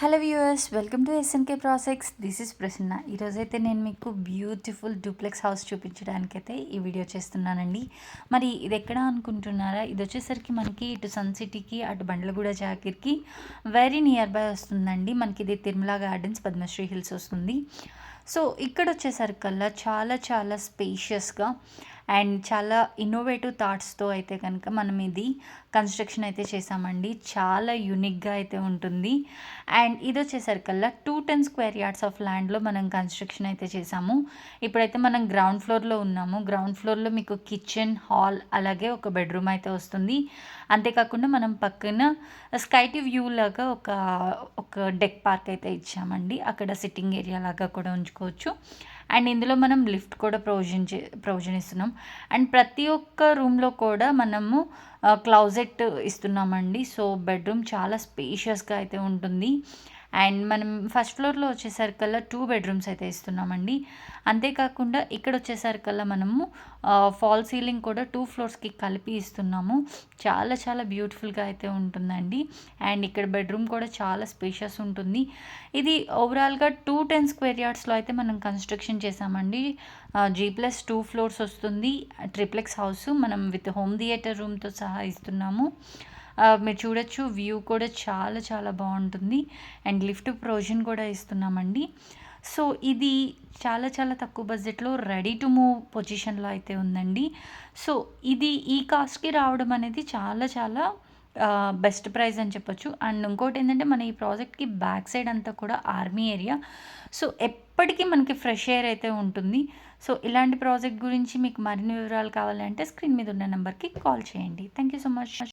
Hello viewers, welcome to SNK projects. This is Prasanna. ఈరోజైతే నేను మీకు బ్యూటిఫుల్ డూప్లెక్స్ హౌస్ చూపించడానికైతే ఈ వీడియో చేస్తున్నానండి. మరి ఇది ఎక్కడ అనుకుంటున్నారా? ఇది వచ్చేసరికి మనకి ఇటు సన్ సిటీకి, అటు బండ్లగూడ జాగిర్కి వెరీ నియర్ బై వస్తుందండి. మనకి ఇది తిరుమల గార్డెన్స్, పద్మశ్రీ హిల్స్ వస్తుంది. సో ఇక్కడ వచ్చేసరికల్లా చాలా చాలా స్పేషియస్గా అండ్ చాలా ఇన్నోవేటివ్ థాట్స్తో అయితే కనుక మనం ఇది కన్స్ట్రక్షన్ అయితే చేసామండి. చాలా యూనిక్గా అయితే ఉంటుంది. అండ్ ఇది వచ్చేసరికల్లా 210 స్క్వేర్ యార్డ్స్ ఆఫ్ ల్యాండ్లో మనం కన్స్ట్రక్షన్ అయితే చేసాము. ఇప్పుడైతే మనం గ్రౌండ్ ఫ్లోర్లో ఉన్నాము. గ్రౌండ్ ఫ్లోర్లో మీకు కిచెన్, హాల్, అలాగే ఒక బెడ్రూమ్ అయితే వస్తుంది. అంతేకాకుండా మనం పక్కన స్కైటీ వ్యూ లాగా ఒక డెక్ పార్క్ అయితే ఇచ్చామండి. అక్కడ సిట్టింగ్ ఏరియా లాగా కూడా ఉంచుకోవచ్చు. అండ్ ఇందులో మనం లిఫ్ట్ కూడా ప్రొవిజన్ ఇస్తున్నాం. అండ్ ప్రతి ఒక్క రూమ్లో కూడా మనము క్లౌజెట్ ఇస్తున్నామండి. సో బెడ్రూమ్ చాలా స్పేషియస్గా అయితే ఉంటుంది. అండ్ మనం ఫస్ట్ ఫ్లోర్లో వచ్చేసరికల్లా 2 బెడ్రూమ్స్ అయితే ఇస్తున్నామండి. అంతేకాకుండా ఇక్కడ వచ్చేసరికల్లా మనము ఫాల్ సీలింగ్ కూడా 2 ఫ్లోర్స్కి కలిపి ఇస్తున్నాము. చాలా చాలా బ్యూటిఫుల్గా అయితే ఉంటుందండి. అండ్ ఇక్కడ బెడ్రూమ్ కూడా చాలా స్పేషియస్ ఉంటుంది. ఇది ఓవరాల్గా 210 స్క్వేర్ యార్డ్స్లో అయితే మనం కన్స్ట్రక్షన్ చేసామండి. G+2 ఫ్లోర్స్ వస్తుంది. ట్రిప్లెక్స్ హౌస్ మనం విత్ హోమ్ థియేటర్ రూమ్తో సహా ఇస్తున్నాము. మీరు చూడొచ్చు, వ్యూ కూడా చాలా చాలా బాగుంటుంది. అండ్ లిఫ్ట్ ప్రొవిజన్ కూడా ఇస్తున్నామండి. సో ఇది చాలా చాలా తక్కువ బడ్జెట్లో రెడీ టు మూవ్ పొజిషన్లో అయితే ఉందండి. సో ఇది ఈ కాస్ట్కి రావడం అనేది చాలా చాలా బెస్ట్ ప్రైస్ అని చెప్పొచ్చు. అండ్ ఇంకోటి ఏంటంటే మన ఈ ప్రాజెక్ట్కి బ్యాక్ సైడ్ అంతా కూడా ఆర్మీ ఏరియా. సో ఎప్పటికీ మనకి ఫ్రెష్ ఎయిర్ అయితే ఉంటుంది. సో ఇలాంటి ప్రాజెక్ట్ గురించి మీకు మరిన్ని వివరాలు కావాలంటే స్క్రీన్ మీద ఉన్న నెంబర్కి కాల్ చేయండి. Thank you so much.